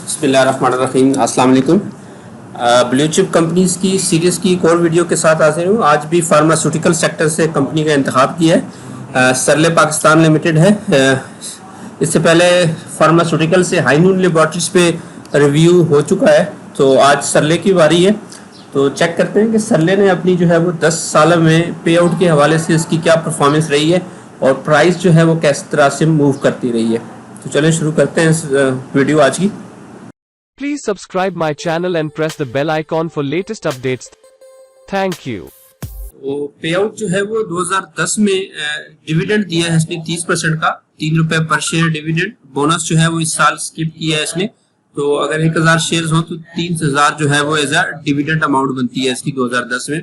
बिस्मिल्लाहिर्रहमानिर्रहीम, अस्सलाम वालेकुम। ब्लू चिप कंपनीज की सीरीज़ की एक और वीडियो के साथ हाजिर हूँ। आज भी फार्मास्यूटिकल सेक्टर से कंपनी का इंतखाब किया है। सरले पाकिस्तान लिमिटेड है। इससे पहले फार्मास्यूटिकल से हाईनून लेबॉरेटरीज पे रिव्यू हो चुका है, तो आज सरले की बारी है। तो चेक करते हैं कि सरले ने अपनी जो है वो 10 साल में पे आउट के हवाले से इसकी क्या परफॉर्मेंस रही है और प्राइस जो है वो किस तरह से मूव करती रही है। तो चलिए शुरू करते हैं इस वीडियो आज की। Please subscribe my channel and press the bell icon for latest updates. Thank you. वो पे आउट जो है वो 2010 में डिविडेंड दिया है इसने 30% का, 3 रुपए पर शेयर डिविडेंड। बोनस जो है वो इस साल स्किप किया है इसने। तो अगर 1000 शेयर्स हो तो 3000 जो है वो एज अ डिविडेंड अमाउंट बनती है इसकी 2010 में।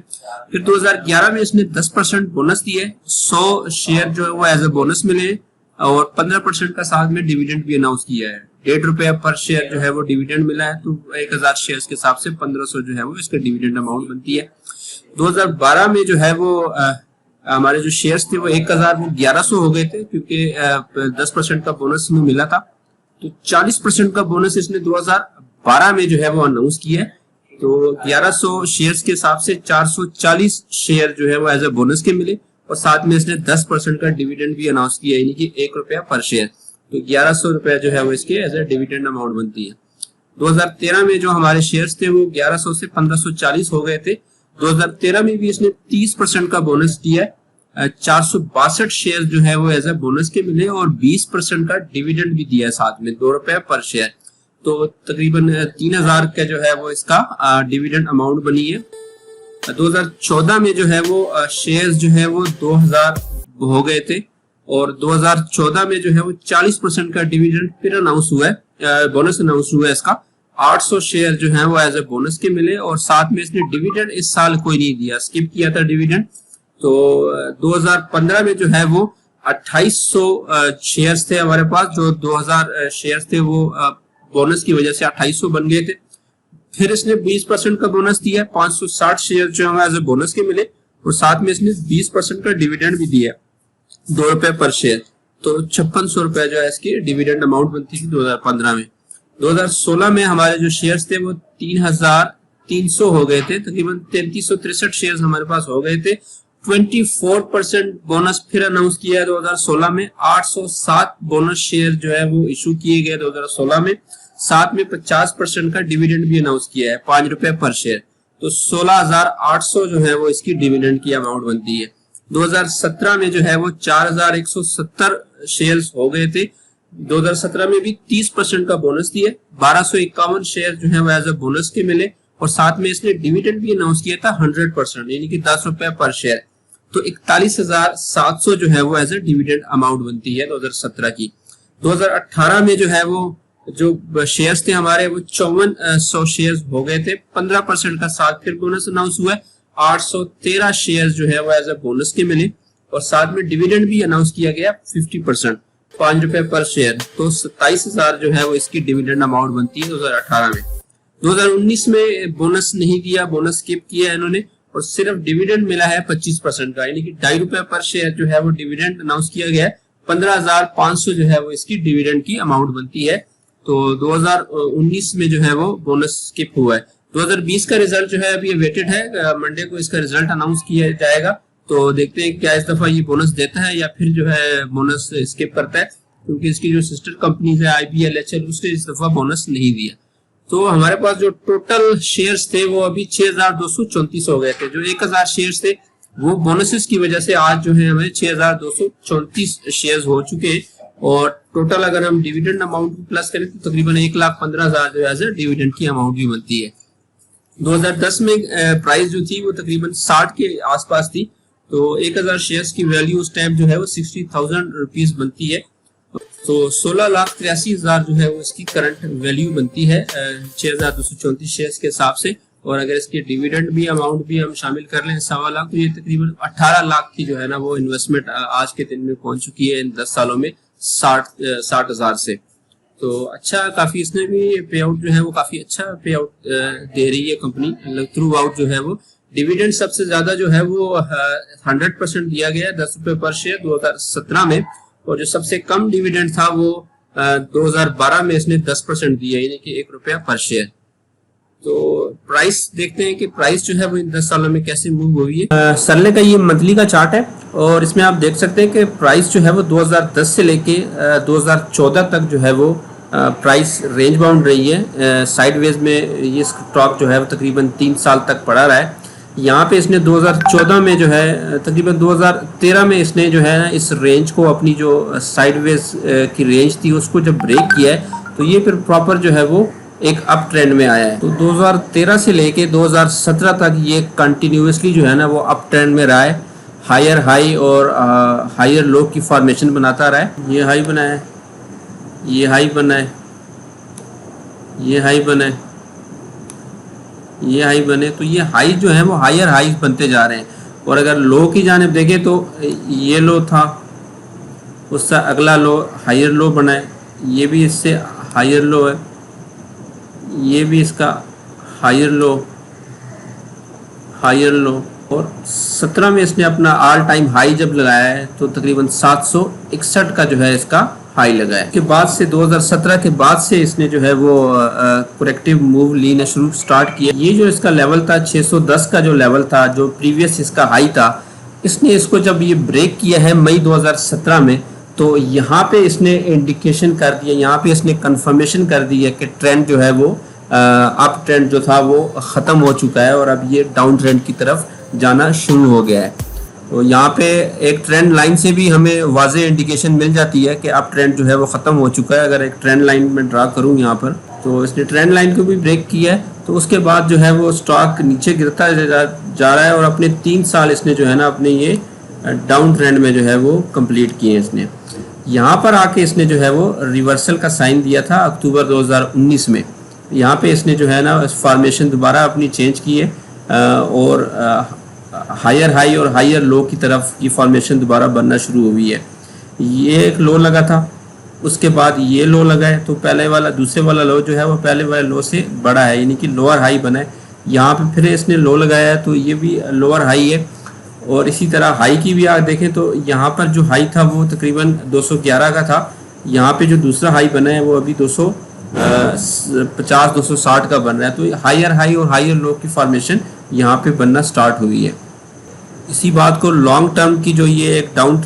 फिर 2011 में इसने 10% बोनस दिया है, 100 शेयर जो है वो एज अ बोनस मिले और 15% का साथ में डिविडेंड भी अनाउंस किया है। 1.5 रुपया पर शेयर जो है वो डिविडेंड मिला है, तो 1000 शेयर के हिसाब से 1500 जो है वो इसका डिविडेंड अमाउंट बनती है। 2012 में जो है वो हमारे जो शेयर्स थे वो 1000 वो 1100 हो गए थे, क्योंकि 10% का बोनस में मिला था। तो 40% का बोनस इसने 2012 में जो है वो अनाउंस किया है। तो 1100 शेयर्स के हिसाब से 440 शेयर जो है वो एज ए बोनस के मिले और साथ में इसने 10% का डिविडेंड भी अनाउंस किया, यानी कि 1 रुपया पर शेयर। तो 1100 रुपया जो है वो इसके एज ए डिविडेंड अमाउंट बनती है। 2013 में जो हमारे शेयर्स थे वो 1100 से 1540 हो गए थे। 2013 में भी इसने 30% का बोनस दिया है। 462 शेयर जो है वो एज ए बोनस के मिले और 20% का डिविडेंड भी दिया है साथ में, 2 रुपए पर शेयर। तो तकरीबन 3000 का जो है वो इसका डिविडेंड अमाउंट बनी है। 2014 में जो है वो शेयर्स जो है वो 2000 हो गए थे और 2014 में जो है वो 40% का डिविडेंड फिर अनाउंस हुआ है, बोनस अनाउंस हुआ है इसका। 800 शेयर जो है वो एज ए बोनस के मिले और साथ में इसने डिविडेंड इस साल कोई नहीं दिया, स्किप किया था डिविडेंड। तो 2015 में जो है वो 2800 शेयर्स थे हमारे पास, जो 2000 शेयर्स थे वो बोनस की वजह से 2800 बन गए थे। फिर इसने 20% का बोनस दिया, 560 शेयर जो है एज ए बोनस के मिले और साथ में इसने 20% का डिविडेंड भी दिया, 2 रुपए पर शेयर। तो 5600 रुपए जो है इसकी डिविडेंड अमाउंट बनती थी 2015 में। 2016 में हमारे जो शेयर्स थे वो 3300 हो गए थे, तकरीबन 3363 शेयर्स हमारे पास हो गए थे। 24% बोनस फिर अनाउंस किया है 2016 में। 807 बोनस शेयर जो है वो इशू किए गए 2016 में। साथ में 50% का डिविडेंड भी अनाउंस किया है, 5 रुपए पर शेयर। तो 16800 जो है वो इसकी डिविडेंड की अमाउंट बनती है। 2017 में जो है वो 4170 शेयर्स हो गए थे। 2017 में भी 30% का बोनस दिया, 1251 शेयर जो है वो एज ए बोनस के मिले और साथ में इसने डिविडेंड भी अनाउंस किया था 100%, यानी कि 10 रुपए पर शेयर। तो 41,700 जो है वो एज ए डिविडेंड अमाउंट बनती है 2017 की। 2018 में जो है वो जो शेयर्स थे हमारे वो 5400 शेयर्स हो गए थे, 15% का साथ फिर बोनस अनाउंस हुआ है। 813 शेयर जो है वो एज ए बोनस के मिले और साथ में डिविडेंड भी अनाउंस किया गया 50%, 5 रुपए पर शेयर। तो 27,000 जो है वो इसकी डिविडेंड अमाउंट बनती है 2018 में। 2019 में बोनस नहीं दिया, बोनस स्किप किया है इन्होंने और सिर्फ डिविडेंड मिला है 25% का, यानी कि 2.5 रुपए पर शेयर जो है वो डिविडेंड अनाउंस किया गया है। 15,500 जो है वो इसकी डिविडेंड की अमाउंट बनती है। तो 2019 में जो है वो बोनस स्किप हुआ है। 2020 का रिजल्ट जो है अभी वेटेड है, मंडे को इसका रिजल्ट अनाउंस किया जाएगा। तो देखते हैं क्या इस दफा ये बोनस देता है या फिर जो है बोनस स्किप करता है, क्योंकि इसकी जो सिस्टर कंपनीज है IBL, HL, उसने इस दफा बोनस नहीं दिया। तो हमारे पास जो टोटल शेयर्स थे वो अभी 6234 हो गए थे। जो 1000 शेयर्स थे वो बोनसेस की वजह से आज जो है हमें 6234 शेयर्स हो चुके और टोटल अगर हम डिविडेंड अमाउंट प्लस करें तो तकरीबन 1,15,000 जो है डिविडेंड की अमाउंट भी बनती है। 2010 में प्राइस जो थी वो तकरीबन 60 के आसपास थी। तो 1000 शेयर्स की वैल्यू उस टाइम जो है वो 60,000 रुपीज बनती है। तो 16,83,000 जो है वो इसकी करंट वैल्यू बनती है 6234 शेयर्स के हिसाब से। और अगर इसके डिविडेंड भी अमाउंट भी हम शामिल कर लें 1.25 लाख, तो ये तकरीबन 18 लाख की जो है ना वो इन्वेस्टमेंट आज के दिन में पहुंच चुकी है इन 10 सालों में 60,000 से। तो अच्छा, काफी इसने भी पे आउट जो है वो काफी अच्छा पे आउट दे रही है कंपनी थ्रू आउट जो है वो डिविडेंड सबसे ज्यादा जो है वो 100% दिया गया 10 रुपए पर शेयर 2017 में, और जो सबसे कम डिविडेंड था वो 2012 में इसने 10% दिया, यानी कि 1 रुपया पर शेयर। तो प्राइस देखते हैं कि प्राइस जो है वो इन 10 सालों में कैसे मूव हुई है। सरले का ये मंथली का चार्ट है और इसमें आप देख सकते हैं कि प्राइस जो है वो 2010 से लेके 2014 तक जो है वो प्राइस रेंज बाउंड रही है। साइडवेज में ये स्टॉक जो है वो तकरीबन 3 साल तक पड़ा रहा है। यहाँ पे इसने 2014 में जो है तकरीबन 2013 में इसने जो है ना इस रेंज को, अपनी जो साइडवेज की रेंज थी उसको जब ब्रेक किया है तो ये फिर प्रॉपर जो है वो एक अप ट्रेंड में आया है। तो 2013 से लेके 2017 तक ये कंटिन्यूसली जो है ना वो अप ट्रेंड में रहा है, हायर हाई और हायर लो की फॉर्मेशन बनाता रहा है। ये हाई बना है, ये हाई बना है, ये हाई बना है, ये हाई बने, तो ये हाई जो है वो हायर हाई बनते जा रहे हैं। और अगर लो की जानिब देखें तो ये लो था, उससे अगला लो हायर लो बना है, ये भी इससे हायर लो है, ये भी इसका हायर लो, हायर लो। और 17 में इसने अपना ऑल टाइम हाई जब लगाया है तो तकरीबन 761 का जो है इसका हाई लगा है। के बाद से 2017 के बाद से इसने जो है वो करेक्टिव मूव लेना स्टार्ट किया। ये जो इसका लेवल था 610 का जो लेवल था, जो प्रीवियस इसका हाई था, इसने इसको जब ये ब्रेक किया है मई 2017 में, तो यहाँ पे इसने इंडिकेशन कर दिया, यहाँ पे इसने कंफर्मेशन कर दी है कि ट्रेंड जो है वो अप ट्रेंड जो था वो ख़त्म हो चुका है और अब ये डाउन ट्रेंड की तरफ जाना शुरू हो गया है। तो यहाँ पे एक ट्रेंड लाइन से भी हमें वाज़ेह इंडिकेशन मिल जाती है कि अब ट्रेंड जो है वो ख़त्म हो चुका है। अगर एक ट्रेंड लाइन में ड्रा करूँ यहाँ पर, तो इसने ट्रेंड लाइन को भी ब्रेक किया है, तो उसके बाद जो है वो स्टॉक नीचे गिरता जा रहा है और अपने 3 साल इसने जो है ना अपने ये डाउन ट्रेंड में जो है वो कंप्लीट किए इसने। यहाँ पर आके इसने जो है वो रिवर्सल का साइन दिया था अक्टूबर 2019 में। यहाँ पे इसने जो है ना फॉर्मेशन दोबारा अपनी चेंज की है और हायर हाई और हायर लो की तरफ ये फॉर्मेशन दोबारा बनना शुरू हुई है। ये एक लो लगा था, उसके बाद ये लो लगा है, तो पहले वाला दूसरे वाला लो जो है वो पहले वाले लो से बड़ा है, यानी कि लोअर हाई बना है। यहाँ पे फिर इसने लो लगाया है तो ये भी लोअर हाई है। और इसी तरह हाई की भी आप देखें तो यहाँ पर जो हाई था वो तकरीबन 211 का था, यहाँ पे जो दूसरा हाई बना है वो अभी 250-260 का बन रहा है। तो हायर हाई और हायर लो की फॉर्मेशन यहाँ पे बनना स्टार्ट हुई है। इसी बात को लॉन्ग टर्म की जो ये एक डाउन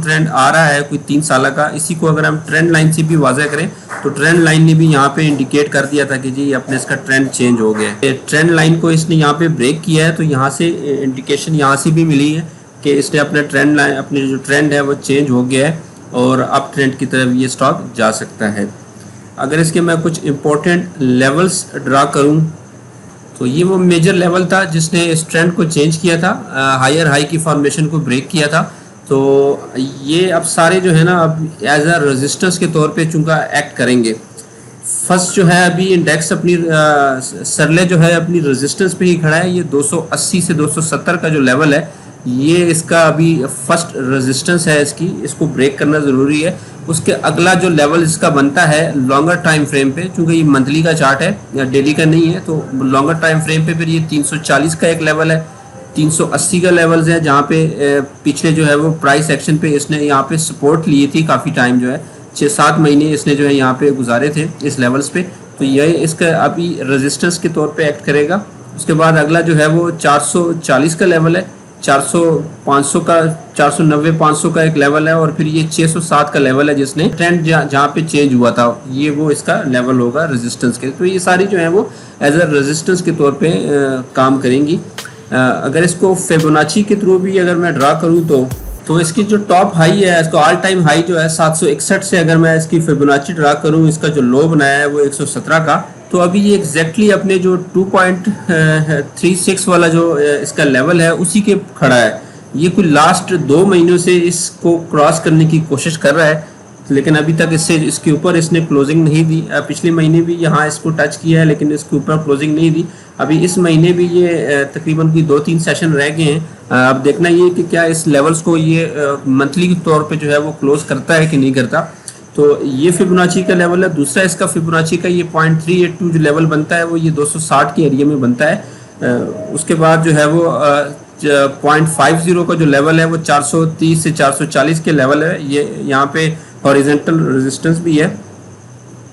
ट्रेंड आ रहा है कोई 3 साल का, इसी को अगर हम ट्रेंड लाइन से भी वाज़ह करें तो ट्रेंड लाइन ने भी यहाँ पे इंडिकेट कर दिया था कि जी अपने इसका ट्रेंड चेंज हो गया है। ट्रेंड लाइन को इसने यहाँ पे ब्रेक किया है, तो यहाँ से इंडिकेशन यहाँ से भी मिली है कि इसने अपने ट्रेंड लाइन, अपने जो ट्रेंड है वो चेंज हो गया है और अप ट्रेंड की तरफ ये स्टॉक जा सकता है। अगर इसके मैं कुछ इम्पोर्टेंट लेवल्स ड्रा करूँ तो ये वो मेजर लेवल था जिसने इस ट्रेंड को चेंज किया था, हायर हाई की फॉर्मेशन को ब्रेक किया था। तो ये अब सारे जो है ना अब एज अ रेजिस्टेंस के तौर पे चूँकि एक्ट करेंगे। फर्स्ट जो है अभी इंडेक्स अपनी सरले जो है अपनी रेजिस्टेंस पे ही खड़ा है। ये 280 से 270 का जो लेवल है ये इसका अभी फर्स्ट रेजिस्टेंस है, इसको ब्रेक करना ज़रूरी है। उसके अगला जो लेवल इसका बनता है लॉन्गर टाइम फ्रेम पे, चूँकि ये मंथली का चार्ट है या डेली का नहीं है, तो लॉन्गर टाइम फ्रेम पे फिर ये 340 का एक लेवल है, 380 का लेवल्स है, जहाँ पे पिछले जो है वो प्राइस एक्शन पे इसने यहाँ पे सपोर्ट लिए थी काफ़ी टाइम, जो है 6-7 महीने इसने जो है यहाँ पे गुजारे थे इस लेवल्स पे। तो ये इसका अभी रेजिस्टेंस के तौर पे एक्ट करेगा। उसके बाद अगला जो है वो 440 का लेवल है, 400-500 का 490-500 का एक लेवल है, और फिर ये 607 का लेवल है जिसने ट्रेंड जहाँ पे चेंज हुआ था, ये वो इसका लेवल होगा रेजिस्टेंस के। तो ये सारी जो है वो एज अ रेजिस्टेंस के तौर पे काम करेंगी। अगर इसको फिबोनाची के थ्रू भी अगर मैं ड्रा करूँ तो इसकी जो टॉप हाई है, इसको ऑल टाइम हाई जो है 761 से अगर मैं इसकी फिबोनाची ड्रा करूँ, इसका जो लो बनाया है वो 117 का, तो अभी ये एग्जैक्टली अपने जो 2.36 वाला जो इसका लेवल है उसी के खड़ा है। ये कोई लास्ट 2 महीनों से इसको क्रॉस करने की कोशिश कर रहा है, लेकिन अभी तक इसके ऊपर इसने क्लोजिंग नहीं दी। पिछले महीने भी यहाँ इसको टच किया है लेकिन इसके ऊपर क्लोजिंग नहीं दी। अभी इस महीने भी ये तकरीबन कोई 2-3 सेशन रह गए हैं। अब देखना ये कि क्या इस लेवल्स को ये मंथली के तौर पे जो है वो क्लोज करता है कि नहीं करता। तो ये फिबोनाची का लेवल है। दूसरा इसका फिबोनाची का ये 0.382 जो लेवल बनता है वो ये 260 के एरिया में बनता है। उसके बाद जो है वो 0.50 का जो लेवल है वो 430 से 440 के लेवल है। ये यहाँ पे हॉरिजॉन्टल रेजिस्टेंस भी है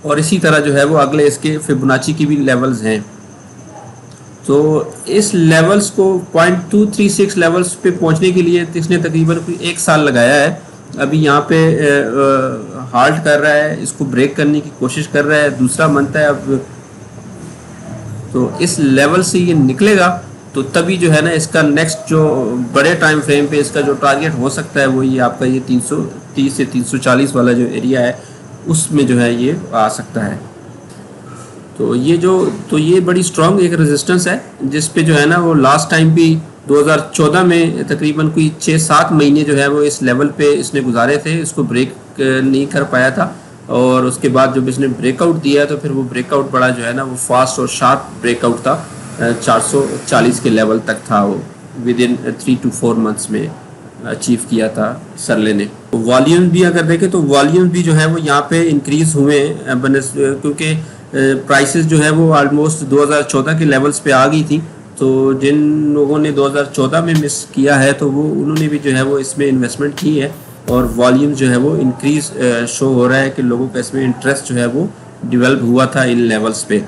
और इसी तरह जो है वो अगले इसके फिबोनाची की भी लेवल्स हैं। तो इस लेवल्स को 0.236 लेवल्स पे पहुंचने के लिए इसने तकरीबन कोई 1 साल लगाया है। अभी यहाँ पे हाल्ट कर रहा है, इसको ब्रेक करने की कोशिश कर रहा है, दूसरा मंथ है अब। तो इस लेवल से ये निकलेगा तो तभी जो है ना इसका नेक्स्ट जो बड़े टाइम फ्रेम पे इसका जो टारगेट हो सकता है वो ये आपका ये 330 से 340 वाला जो एरिया है उसमें जो है ये आ सकता है। तो ये बड़ी स्ट्रॉन्ग एक रेजिस्टेंस है जिस पे जो है ना वो लास्ट टाइम भी 2014 में तकरीबन कोई 6-7 महीने जो है वो इस लेवल पे इसने गुजारे थे, इसको ब्रेक नहीं कर पाया था। और उसके बाद जब इसने ब्रेकआउट दिया तो फिर वो ब्रेकआउट बड़ा जो है ना वो फास्ट और शार्प ब्रेकआउट था। 440 के लेवल तक था वो विद इन 3 to 4 मंथ्स में अचीव किया था सरले ने। तो वॉल्यूम भी अगर देखें तो वॉल्यूम भी जो है वो यहाँ पे इंक्रीज हुए क्योंकि प्राइसेस जो है वो ऑलमोस्ट 2014 के लेवल्स पे आ गई थी। तो जिन लोगों ने 2014 में मिस किया है तो वो उन्होंने भी जो है वो इसमें इन्वेस्टमेंट की है और वॉल्यूम जो है वो इंक्रीज शो हो रहा है कि लोगों का इसमें इंटरेस्ट जो है वो डेवलप हुआ था इन लेवल्स पे।